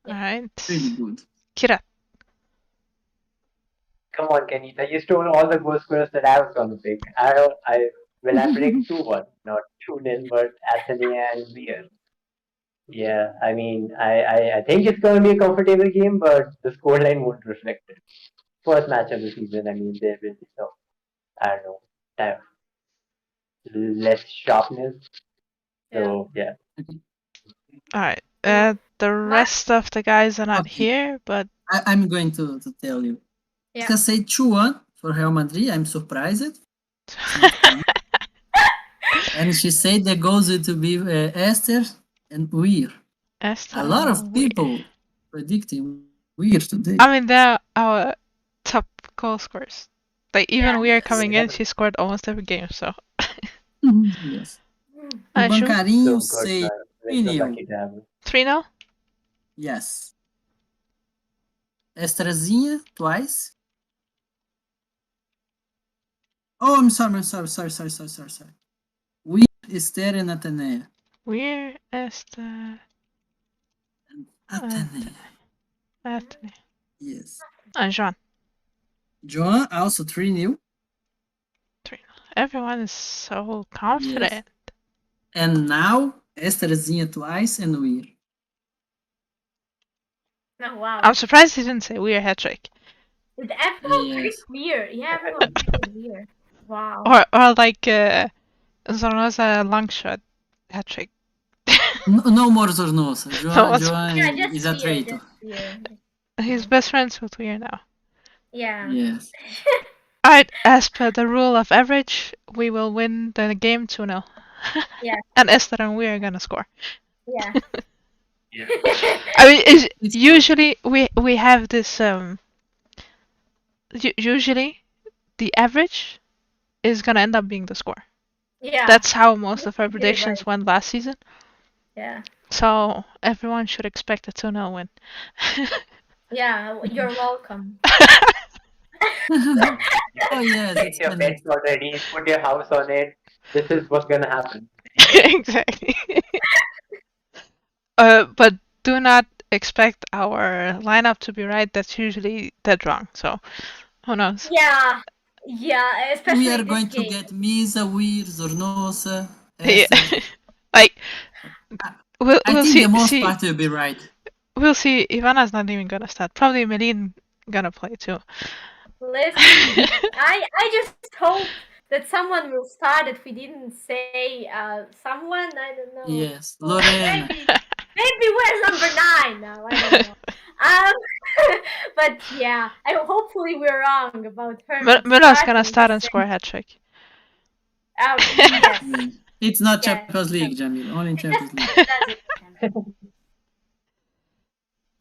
Yeah. Alright. Really good. Kira. Come on, Kenita. You stole all the goal scorers that I was going to pick. I predict 2-1, not 2-0, but Anthony and Weir. Yeah, I mean, I think it's going to be a comfortable game, but the scoreline won't reflect it. First match of the season, I mean, there will be some, I don't know, less sharpness. So, yeah. Alright. The rest of the guys are not here, but I'm going to tell you. Yeah. I can say 2-1 for Real Madrid. I'm surprised. And she said the goals to be Esther and Weir. Esther A lot of and Weir. people predicting Weir today. I mean, they're our top goal scorers. Like, even Yeah. Weir coming in, she scored almost every game, so. Yes. Mm. O Bancarinho So good, say man. We're so 3-0. lucky to have her. 3-0? Yes. Estrazinha twice. Oh, I'm sorry. We Esther and Atenea. Weir, Esther, Atenea. Atenea. Yes. And Joan. Joan also 3-0. 3-0. Everyone is so confident. Yes. And now Estrazinha twice and Weir. Oh wow. I'm surprised he didn't say Weir hat trick. Did everyone Yes. predict weird? Yeah, everyone predicted weird. Wow. Or like Zornoza long shot hat trick. No more Zornosa. No, Joan Yeah, just is a weird, traitor. just weird. He's best friends with Weir now. Yeah. Yes. Alright, as per the rule of average, we will win the game 2-0. Yeah. And Esther and Weir are gonna score. Yeah. Yeah. I mean, It's usually we have this usually the average is gonna end up being the score. Yeah. That's how most of our You're predictions right. went last season. Yeah. So everyone should expect a 2-0 win. Yeah, you're welcome. Oh yes, Take it's your funny. bets already, put your house on it. This is what's going to happen. Exactly. But do not expect our lineup to be right. That's usually dead wrong. So who knows? Yeah. Yeah, especially We are this going to game. get Misa, Weir, Zornosa, Yeah. Esther. Like we'll I think see. the most part will be right. We'll see. Ivana's not even gonna start. Probably Melin gonna play too. Listen, I just hope that someone will start. If we didn't say someone, I don't know. Yes, Lorena. Maybe where's number 9 now? I don't know. But yeah, hopefully we're wrong about her. Muller's gonna start and score a hat trick. Yes. It's not Yeah. Champions League, Jamil. Only in Champions League.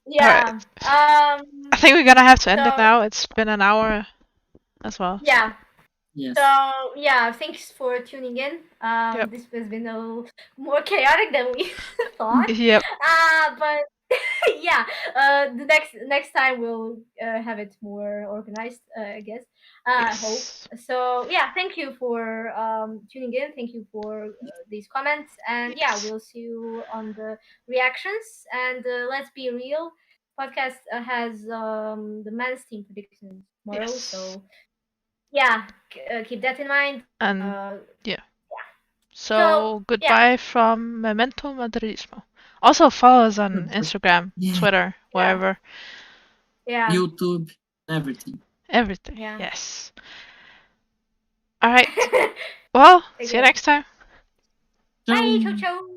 Yeah. I think we're gonna have to end it now. It's been an hour as well. Yeah. Yes. So yeah, thanks for tuning in. Yep. This has been a little more chaotic than we thought. Yep. But Yeah, the next time we'll have it more organized, I guess. I hope Yes. so. Yeah, thank you for tuning in. Thank you for these comments, and yeah, Yes. we'll see you on the reactions. And let's be real, podcast has the men's team predictions tomorrow, Yes. so yeah, keep that in mind. And yeah. Yeah. So So yeah, goodbye from Memento Madridismo. Also follow us on Goodbye. Instagram, Yeah, Twitter, yeah, wherever. yeah, YouTube, everything. Everything. yeah. Yes. Alright. Well, see you Okay. next time. Bye. Ciao, Ciao. ciao.